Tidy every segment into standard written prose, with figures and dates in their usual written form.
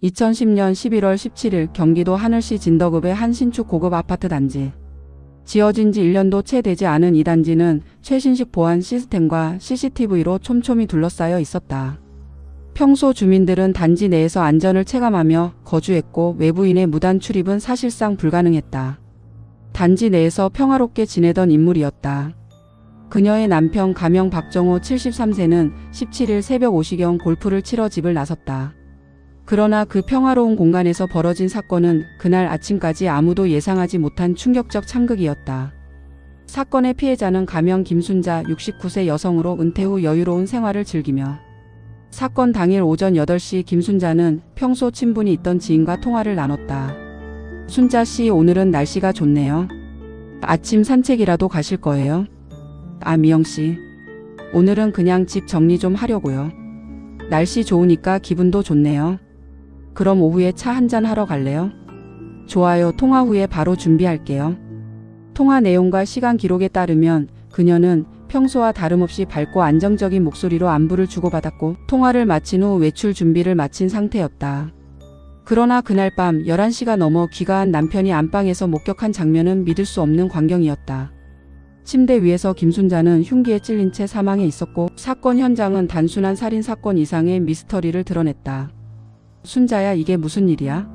2010년 11월 17일 경기도 하늘시 진덕읍의 한 신축 고급 아파트 단지. 지어진 지 1년도 채 되지 않은 이 단지는 최신식 보안 시스템과 CCTV로 촘촘히 둘러싸여 있었다. 평소 주민들은 단지 내에서 안전을 체감하며 거주했고 외부인의 무단 출입은 사실상 불가능했다. 단지 내에서 평화롭게 지내던 인물이었다. 그녀의 남편 가명 박정호 73세는 17일 새벽 5시경 골프를 치러 집을 나섰다. 그러나 그 평화로운 공간에서 벌어진 사건은 그날 아침까지 아무도 예상하지 못한 충격적 참극이었다. 사건의 피해자는 가명 김순자 69세 여성으로 은퇴 후 여유로운 생활을 즐기며 사건 당일 오전 8시 김순자는 평소 친분이 있던 지인과 통화를 나눴다. 순자 씨, 오늘은 날씨가 좋네요. 아침 산책이라도 가실 거예요? 아, 미영 씨. 오늘은 그냥 집 정리 좀 하려고요. 날씨 좋으니까 기분도 좋네요. 그럼 오후에 차 한잔 하러 갈래요? 좋아요. 통화 후에 바로 준비할게요. 통화 내용과 시간 기록에 따르면 그녀는 평소와 다름없이 밝고 안정적인 목소리로 안부를 주고받았고 통화를 마친 후 외출 준비를 마친 상태였다. 그러나 그날 밤 11시가 넘어 귀가한 남편이 안방에서 목격한 장면은 믿을 수 없는 광경이었다. 침대 위에서 김순자는 흉기에 찔린 채 사망해 있었고 사건 현장은 단순한 살인사건 이상의 미스터리를 드러냈다. 순자야, 이게 무슨 일이야?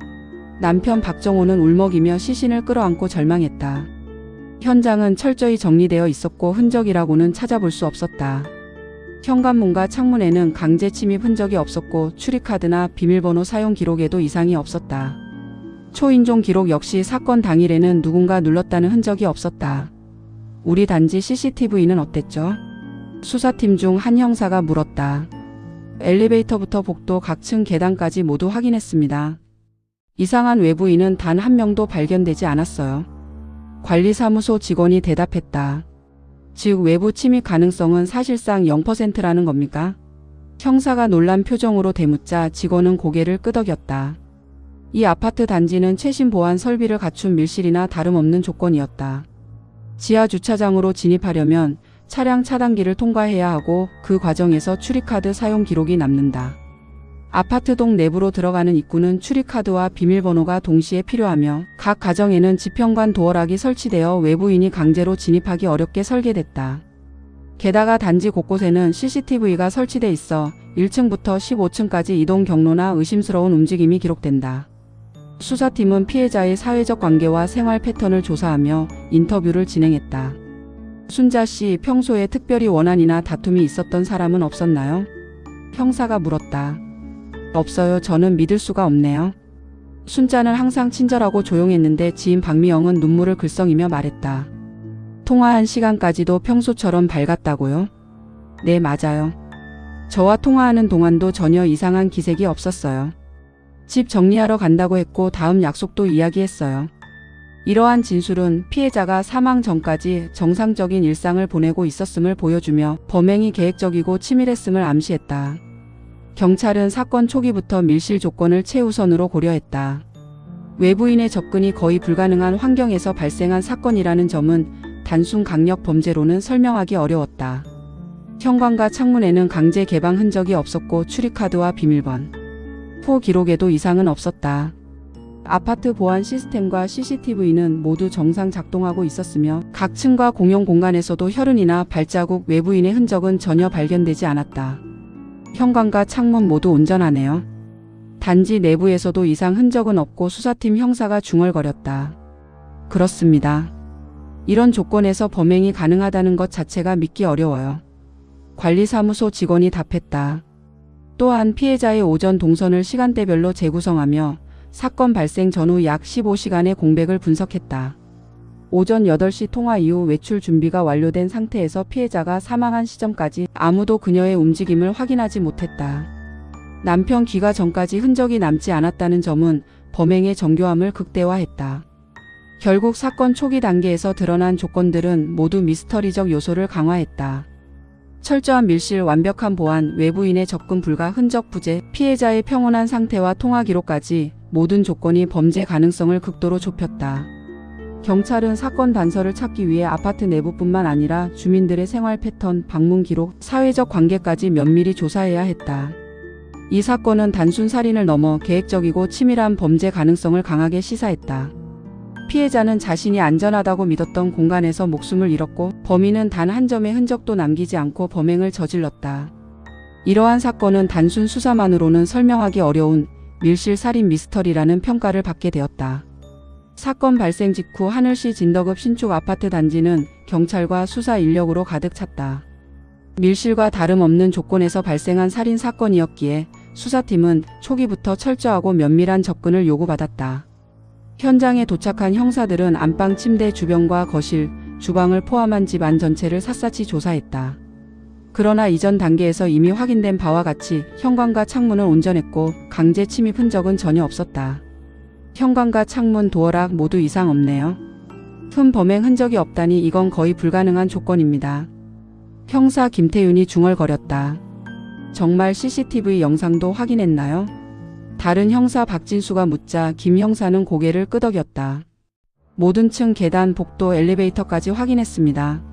남편 박정호는 울먹이며 시신을 끌어안고 절망했다. 현장은 철저히 정리되어 있었고 흔적이라고는 찾아볼 수 없었다. 현관문과 창문에는 강제 침입 흔적이 없었고 출입카드나 비밀번호 사용 기록에도 이상이 없었다. 초인종 기록 역시 사건 당일에는 누군가 눌렀다는 흔적이 없었다. 우리 단지 CCTV는 어땠죠? 수사팀 중 한 형사가 물었다. 엘리베이터부터 복도 각 층 계단까지 모두 확인했습니다. 이상한 외부인은 단 한 명도 발견되지 않았어요. 관리사무소 직원이 대답했다. 즉 외부 침입 가능성은 사실상 0%라는 겁니까? 형사가 놀란 표정으로 대묻자 직원은 고개를 끄덕였다. 이 아파트 단지는 최신 보안 설비를 갖춘 밀실이나 다름없는 조건이었다. 지하 주차장으로 진입하려면 차량 차단기를 통과해야 하고 그 과정에서 출입카드 사용 기록이 남는다. 아파트동 내부로 들어가는 입구는 출입카드와 비밀번호가 동시에 필요하며 각 가정에는 지평관 도어락이 설치되어 외부인이 강제로 진입하기 어렵게 설계됐다. 게다가 단지 곳곳에는 CCTV가 설치돼 있어 1층부터 15층까지 이동 경로나 의심스러운 움직임이 기록된다. 수사팀은 피해자의 사회적 관계와 생활 패턴을 조사하며 인터뷰를 진행했다. 순자 씨, 평소에 특별히 원한이나 다툼이 있었던 사람은 없었나요? 형사가 물었다. 없어요. 저는 믿을 수가 없네요. 순자는 항상 친절하고 조용했는데 지인 박미영은 눈물을 글썽이며 말했다. 통화한 시간까지도 평소처럼 밝았다고요? 네, 맞아요. 저와 통화하는 동안도 전혀 이상한 기색이 없었어요. 집 정리하러 간다고 했고 다음 약속도 이야기했어요. 이러한 진술은 피해자가 사망 전까지 정상적인 일상을 보내고 있었음을 보여주며 범행이 계획적이고 치밀했음을 암시했다. 경찰은 사건 초기부터 밀실 조건을 최우선으로 고려했다. 외부인의 접근이 거의 불가능한 환경에서 발생한 사건이라는 점은 단순 강력 범죄로는 설명하기 어려웠다. 현관과 창문에는 강제 개방 흔적이 없었고 출입카드와 비밀번호 기록에도 이상은 없었다. 아파트 보안 시스템과 CCTV는 모두 정상 작동하고 있었으며 각 층과 공용 공간에서도 혈흔이나 발자국, 외부인의 흔적은 전혀 발견되지 않았다. 현관과 창문 모두 온전하네요. 단지 내부에서도 이상 흔적은 없고 수사팀 형사가 중얼거렸다. 그렇습니다. 이런 조건에서 범행이 가능하다는 것 자체가 믿기 어려워요. 관리사무소 직원이 답했다. 또한 피해자의 오전 동선을 시간대별로 재구성하며 사건 발생 전후 약 15시간의 공백을 분석했다. 오전 8시 통화 이후 외출 준비가 완료된 상태에서 피해자가 사망한 시점까지 아무도 그녀의 움직임을 확인하지 못했다. 남편 귀가 전까지 흔적이 남지 않았다는 점은 범행의 정교함을 극대화했다. 결국 사건 초기 단계에서 드러난 조건들은 모두 미스터리적 요소를 강화했다. 철저한 밀실, 완벽한 보안, 외부인의 접근 불가, 흔적 부재, 피해자의 평온한 상태와 통화 기록까지 모든 조건이 범죄 가능성을 극도로 좁혔다. 경찰은 사건 단서를 찾기 위해 아파트 내부뿐만 아니라 주민들의 생활 패턴, 방문 기록, 사회적 관계까지 면밀히 조사해야 했다. 이 사건은 단순 살인을 넘어 계획적이고 치밀한 범죄 가능성을 강하게 시사했다. 피해자는 자신이 안전하다고 믿었던 공간에서 목숨을 잃었고 범인은 단 한 점의 흔적도 남기지 않고 범행을 저질렀다. 이러한 사건은 단순 수사만으로는 설명하기 어려운 밀실 살인 미스터리라는 평가를 받게 되었다. 사건 발생 직후 하늘시 진덕읍 신축 아파트 단지는 경찰과 수사 인력으로 가득 찼다. 밀실과 다름없는 조건에서 발생한 살인 사건이었기에 수사팀은 초기부터 철저하고 면밀한 접근을 요구받았다. 현장에 도착한 형사들은 안방 침대 주변과 거실, 주방을 포함한 집 안 전체를 샅샅이 조사했다. 그러나 이전 단계에서 이미 확인된 바와 같이 현관과 창문을 온전했고 강제 침입 흔적은 전혀 없었다. 현관과 창문, 도어락 모두 이상 없네요. 흠, 범행 흔적이 없다니 이건 거의 불가능한 조건입니다. 형사 김태윤이 중얼거렸다. 정말 CCTV 영상도 확인했나요? 다른 형사 박진수가 묻자 김 형사는 고개를 끄덕였다. 모든 층, 계단, 복도, 엘리베이터까지 확인했습니다.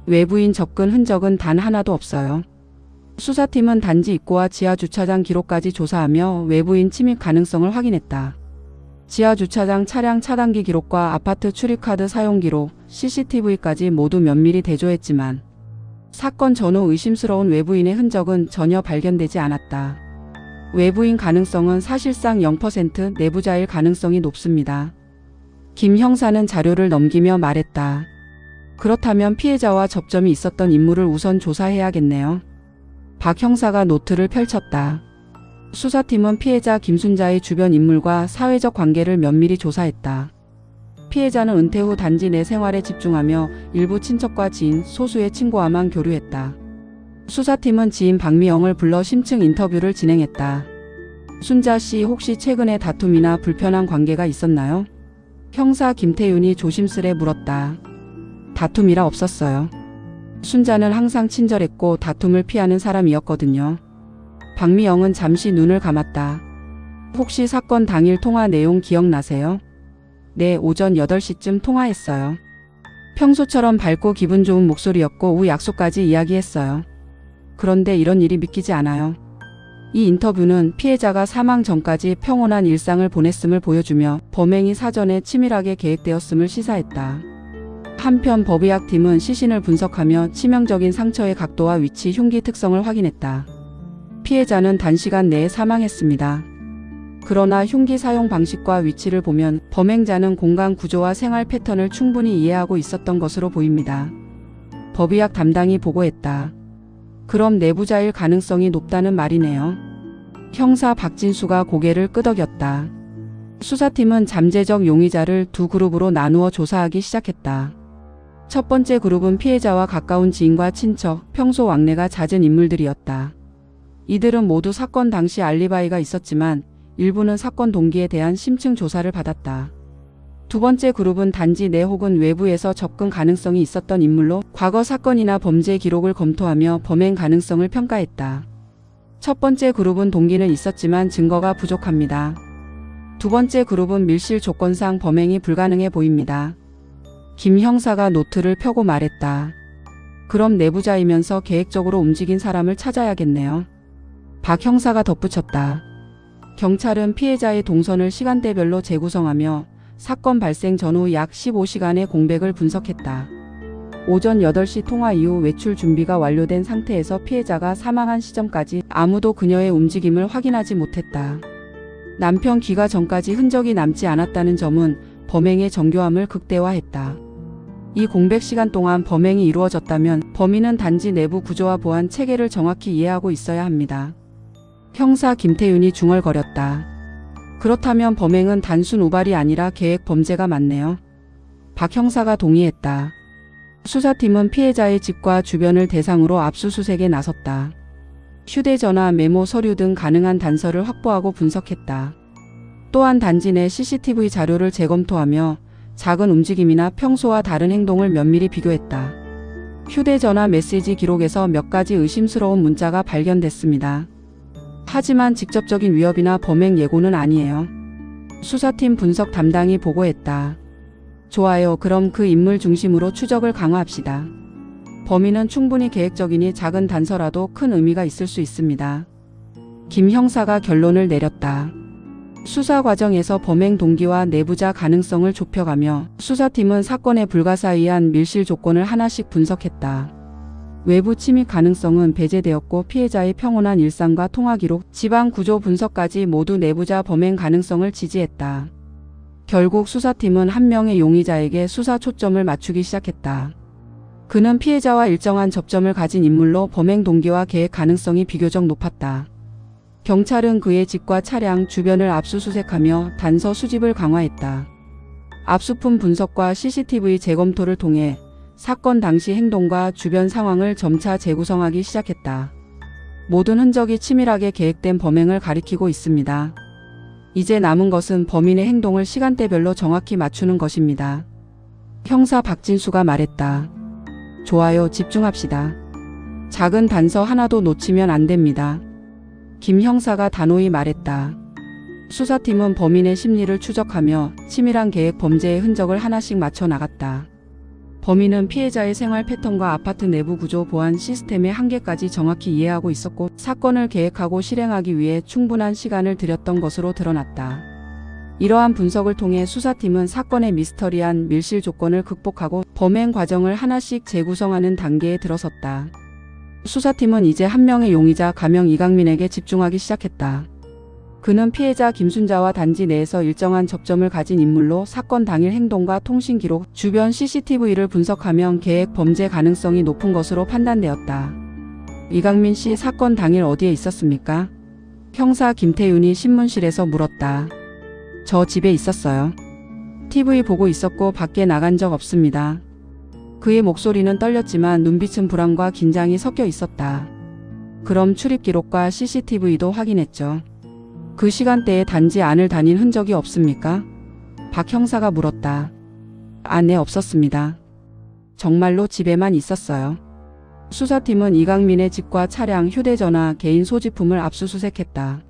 외부인 접근 흔적은 단 하나도 없어요. 수사팀은 단지 입구와 지하 주차장 기록까지 조사하며 외부인 침입 가능성을 확인했다. 지하 주차장 차량 차단기 기록과 아파트 출입카드 사용 기록, CCTV까지 모두 면밀히 대조했지만 사건 전후 의심스러운 외부인의 흔적은 전혀 발견되지 않았다. 외부인 가능성은 사실상 0%, 내부자일 가능성이 높습니다. 김 형사는 자료를 넘기며 말했다. 그렇다면 피해자와 접점이 있었던 인물을 우선 조사해야겠네요. 박 형사가 노트를 펼쳤다. 수사팀은 피해자 김순자의 주변 인물과 사회적 관계를 면밀히 조사했다. 피해자는 은퇴 후 단지 내 생활에 집중하며 일부 친척과 지인, 소수의 친구와만 교류했다. 수사팀은 지인 박미영을 불러 심층 인터뷰를 진행했다. 순자 씨, 혹시 최근에 다툼이나 불편한 관계가 있었나요? 형사 김태윤이 조심스레 물었다. 다툼이라 없었어요. 순자는 항상 친절했고 다툼을 피하는 사람이었거든요. 박미영은 잠시 눈을 감았다. 혹시 사건 당일 통화 내용 기억나세요? 네, 오전 8시쯤 통화했어요. 평소처럼 밝고 기분 좋은 목소리였고 오후 약속까지 이야기했어요. 그런데 이런 일이 믿기지 않아요. 이 인터뷰는 피해자가 사망 전까지 평온한 일상을 보냈음을 보여주며 범행이 사전에 치밀하게 계획되었음을 시사했다. 한편 법의학팀은 시신을 분석하며 치명적인 상처의 각도와 위치, 흉기 특성을 확인했다. 피해자는 단시간 내에 사망했습니다. 그러나 흉기 사용 방식과 위치를 보면 범행자는 공간 구조와 생활 패턴을 충분히 이해하고 있었던 것으로 보입니다. 법의학 담당이 보고했다. 그럼 내부자일 가능성이 높다는 말이네요. 형사 박진수가 고개를 끄덕였다. 수사팀은 잠재적 용의자를 두 그룹으로 나누어 조사하기 시작했다. 첫 번째 그룹은 피해자와 가까운 지인과 친척, 평소 왕래가 잦은 인물들이었다. 이들은 모두 사건 당시 알리바이가 있었지만 일부는 사건 동기에 대한 심층 조사를 받았다. 두 번째 그룹은 단지 내 혹은 외부에서 접근 가능성이 있었던 인물로 과거 사건이나 범죄 기록을 검토하며 범행 가능성을 평가했다. 첫 번째 그룹은 동기는 있었지만 증거가 부족합니다. 두 번째 그룹은 밀실 조건상 범행이 불가능해 보입니다. 김 형사가 노트를 펴고 말했다. 그럼 내부자이면서 계획적으로 움직인 사람을 찾아야겠네요. 박 형사가 덧붙였다. 경찰은 피해자의 동선을 시간대별로 재구성하며 사건 발생 전후 약 15시간의 공백을 분석했다. 오전 8시 통화 이후 외출 준비가 완료된 상태에서 피해자가 사망한 시점까지 아무도 그녀의 움직임을 확인하지 못했다. 남편 귀가 전까지 흔적이 남지 않았다는 점은 범행의 정교함을 극대화했다. 이 공백 시간 동안 범행이 이루어졌다면 범인은 단지 내부 구조와 보안 체계를 정확히 이해하고 있어야 합니다. 형사 김태윤이 중얼거렸다. 그렇다면 범행은 단순 우발이 아니라 계획 범죄가 맞네요. 박 형사가 동의했다. 수사팀은 피해자의 집과 주변을 대상으로 압수수색에 나섰다. 휴대전화, 메모, 서류 등 가능한 단서를 확보하고 분석했다. 또한 단지 내 CCTV 자료를 재검토하며 작은 움직임이나 평소와 다른 행동을 면밀히 비교했다. 휴대전화 메시지 기록에서 몇 가지 의심스러운 문자가 발견됐습니다. 하지만 직접적인 위협이나 범행 예고는 아니에요. 수사팀 분석 담당이 보고했다. 좋아요. 그럼 그 인물 중심으로 추적을 강화합시다. 범인은 충분히 계획적이니 작은 단서라도 큰 의미가 있을 수 있습니다. 김 형사가 결론을 내렸다. 수사 과정에서 범행 동기와 내부자 가능성을 좁혀가며 수사팀은 사건의 불가사의한 밀실 조건을 하나씩 분석했다. 외부 침입 가능성은 배제되었고 피해자의 평온한 일상과 통화 기록, 지방 구조 분석까지 모두 내부자 범행 가능성을 지지했다. 결국 수사팀은 한 명의 용의자에게 수사 초점을 맞추기 시작했다. 그는 피해자와 일정한 접점을 가진 인물로 범행 동기와 계획 가능성이 비교적 높았다. 경찰은 그의 집과 차량 주변을 압수수색하며 단서 수집을 강화했다. 압수품 분석과 CCTV 재검토를 통해 사건 당시 행동과 주변 상황을 점차 재구성하기 시작했다. 모든 흔적이 치밀하게 계획된 범행을 가리키고 있습니다. 이제 남은 것은 범인의 행동을 시간대별로 정확히 맞추는 것입니다. 형사 박진수가 말했다. 좋아요, 집중합시다. 작은 단서 하나도 놓치면 안 됩니다. 김 형사가 단호히 말했다. 수사팀은 범인의 심리를 추적하며 치밀한 계획 범죄의 흔적을 하나씩 맞춰 나갔다. 범인은 피해자의 생활 패턴과 아파트 내부 구조 보안 시스템의 한계까지 정확히 이해하고 있었고 사건을 계획하고 실행하기 위해 충분한 시간을 들였던 것으로 드러났다. 이러한 분석을 통해 수사팀은 사건의 미스터리한 밀실 조건을 극복하고 범행 과정을 하나씩 재구성하는 단계에 들어섰다. 수사팀은 이제 한 명의 용의자 가명 이강민에게 집중하기 시작했다. 그는 피해자 김순자와 단지 내에서 일정한 접점을 가진 인물로 사건 당일 행동과 통신 기록, 주변 CCTV를 분석하면 계획 범죄 가능성이 높은 것으로 판단되었다. 이강민 씨 사건 당일 어디에 있었습니까? 형사 김태윤이 신문실에서 물었다. 저 집에 있었어요. TV 보고 있었고 밖에 나간 적 없습니다. 그의 목소리는 떨렸지만 눈빛은 불안과 긴장이 섞여 있었다. 그럼 출입 기록과 CCTV도 확인했죠. 그 시간대에 단지 안을 다닌 흔적이 없습니까? 박 형사가 물었다. 네, 없었습니다. 정말로 집에만 있었어요. 수사팀은 이강민의 집과 차량, 휴대전화, 개인 소지품을 압수수색했다.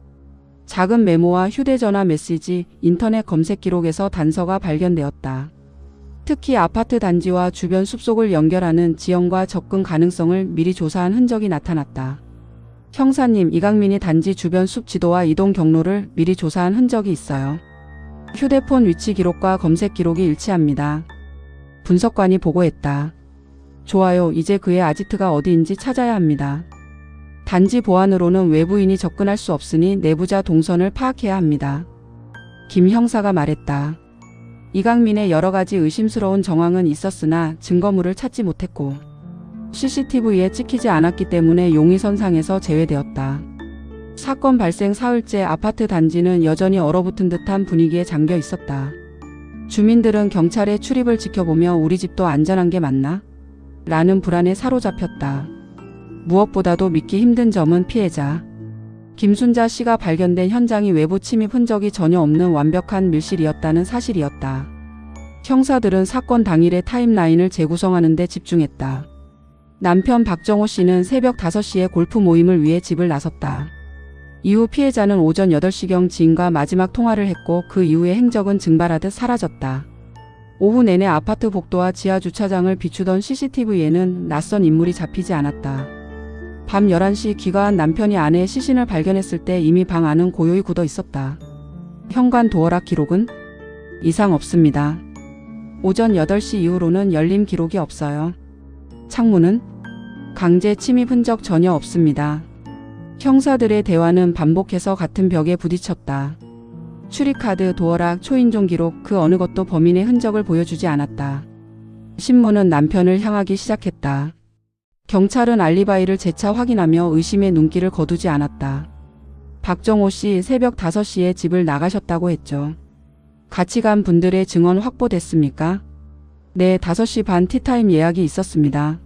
작은 메모와 휴대전화 메시지, 인터넷 검색 기록에서 단서가 발견되었다. 특히 아파트 단지와 주변 숲속을 연결하는 지형과 접근 가능성을 미리 조사한 흔적이 나타났다. 형사님, 이강민이 단지 주변 숲 지도와 이동 경로를 미리 조사한 흔적이 있어요. 휴대폰 위치 기록과 검색 기록이 일치합니다. 분석관이 보고했다. 좋아요, 이제 그의 아지트가 어디인지 찾아야 합니다. 단지 보안으로는 외부인이 접근할 수 없으니 내부자 동선을 파악해야 합니다. 김 형사가 말했다. 이강민의 여러 가지 의심스러운 정황은 있었으나 증거물을 찾지 못했고 CCTV에 찍히지 않았기 때문에 용의선상에서 제외되었다. 사건 발생 사흘째 아파트 단지는 여전히 얼어붙은 듯한 분위기에 잠겨 있었다. 주민들은 경찰의 출입을 지켜보며 우리 집도 안전한 게 맞나? 라는 불안에 사로잡혔다. 무엇보다도 믿기 힘든 점은 피해자 김순자 씨가 발견된 현장이 외부 침입 흔적이 전혀 없는 완벽한 밀실이었다는 사실이었다. 형사들은 사건 당일의 타임라인을 재구성하는 데 집중했다. 남편 박정호 씨는 새벽 5시에 골프 모임을 위해 집을 나섰다. 이후 피해자는 오전 8시경 지인과 마지막 통화를 했고 그 이후의 행적은 증발하듯 사라졌다. 오후 내내 아파트 복도와 지하 주차장을 비추던 CCTV에는 낯선 인물이 잡히지 않았다. 밤 11시 귀가한 남편이 아내의 시신을 발견했을 때 이미 방 안은 고요히 굳어 있었다. 현관 도어락 기록은? 이상 없습니다. 오전 8시 이후로는 열림 기록이 없어요. 창문은? 강제 침입 흔적 전혀 없습니다. 형사들의 대화는 반복해서 같은 벽에 부딪혔다. 출입카드, 도어락, 초인종 기록 그 어느 것도 범인의 흔적을 보여주지 않았다. 신문은 남편을 향하기 시작했다. 경찰은 알리바이를 재차 확인하며 의심의 눈길을 거두지 않았다. 박정호 씨 새벽 5시에 집을 나가셨다고 했죠. 같이 간 분들의 증언 확보됐습니까? 네, 5시 반 티타임 예약이 있었습니다.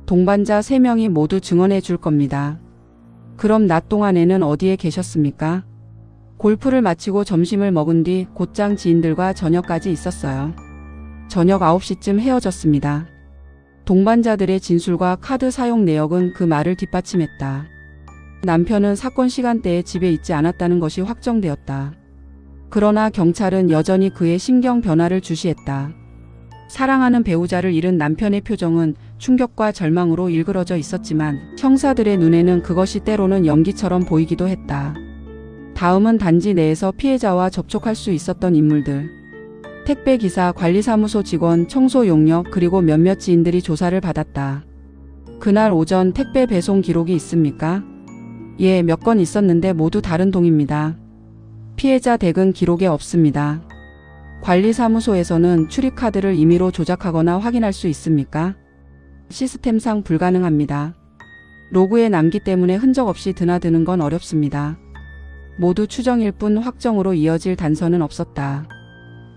동반자 3명이 모두 증언해 줄 겁니다. 그럼 낮 동안에는 어디에 계셨습니까? 골프를 마치고 점심을 먹은 뒤 곧장 지인들과 저녁까지 있었어요. 저녁 9시쯤 헤어졌습니다. 동반자들의 진술과 카드 사용 내역은 그 말을 뒷받침했다. 남편은 사건 시간대에 집에 있지 않았다는 것이 확정되었다. 그러나 경찰은 여전히 그의 신경 변화를 주시했다. 사랑하는 배우자를 잃은 남편의 표정은 충격과 절망으로 일그러져 있었지만 형사들의 눈에는 그것이 때로는 연기처럼 보이기도 했다. 다음은 단지 내에서 피해자와 접촉할 수 있었던 인물들. 택배기사, 관리사무소 직원, 청소 용역 그리고 몇몇 지인들이 조사를 받았다. 그날 오전 택배 배송 기록이 있습니까? 예, 몇 건 있었는데 모두 다른 동입니다. 피해자 댁은 기록에 없습니다. 관리사무소에서는 출입카드를 임의로 조작하거나 확인할 수 있습니까? 시스템상 불가능합니다. 로그에 남기 때문에 흔적 없이 드나드는 건 어렵습니다. 모두 추정일 뿐 확정으로 이어질 단서는 없었다.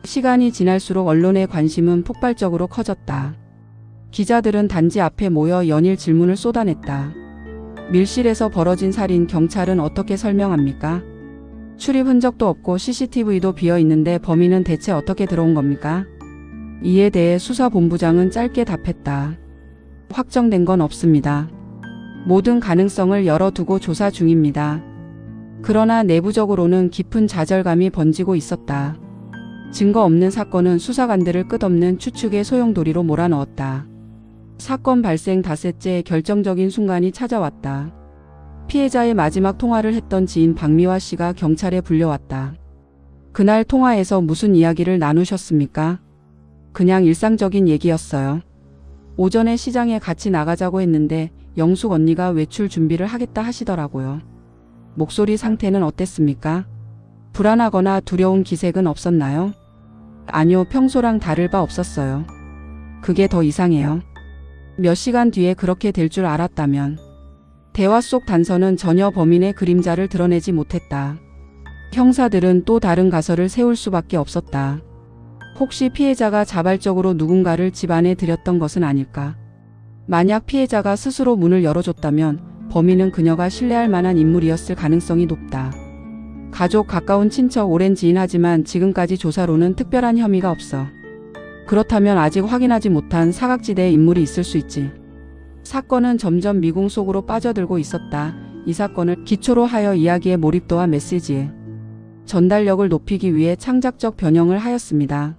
시간이 지날수록 언론의 관심은 폭발적으로 커졌다. 기자들은 단지 앞에 모여 연일 질문을 쏟아냈다. 밀실에서 벌어진 살인, 경찰은 어떻게 설명합니까? 출입 흔적도 없고 CCTV도 비어 있는데 범인은 대체 어떻게 들어온 겁니까? 이에 대해 수사본부장은 짧게 답했다. 확정된 건 없습니다. 모든 가능성을 열어두고 조사 중입니다. 그러나 내부적으로는 깊은 좌절감이 번지고 있었다. 증거 없는 사건은 수사관들을 끝없는 추측의 소용돌이로 몰아넣었다. 사건 발생 닷새째 결정적인 순간이 찾아왔다. 피해자의 마지막 통화를 했던 지인 박미화 씨가 경찰에 불려왔다. 그날 통화에서 무슨 이야기를 나누셨습니까? 그냥 일상적인 얘기였어요. 오전에 시장에 같이 나가자고 했는데 영숙 언니가 외출 준비를 하겠다 하시더라고요. 목소리 상태는 어땠습니까? 불안하거나 두려운 기색은 없었나요? 아니요, 평소랑 다를 바 없었어요. 그게 더 이상해요. 몇 시간 뒤에 그렇게 될 줄 알았다면. 대화 속 단서는 전혀 범인의 그림자를 드러내지 못했다. 형사들은 또 다른 가설을 세울 수밖에 없었다. 혹시 피해자가 자발적으로 누군가를 집 안에 들였던 것은 아닐까? 만약 피해자가 스스로 문을 열어줬다면 범인은 그녀가 신뢰할 만한 인물이었을 가능성이 높다. 가족, 가까운 친척, 오랜 지인 하지만 지금까지 조사로는 특별한 혐의가 없어. 그렇다면 아직 확인하지 못한 사각지대의 인물이 있을 수 있지. 사건은 점점 미궁 속으로 빠져들고 있었다. 이 사건을 기초로 하여 이야기의 몰입도와 메시지의 전달력을 높이기 위해 창작적 변형을 하였습니다.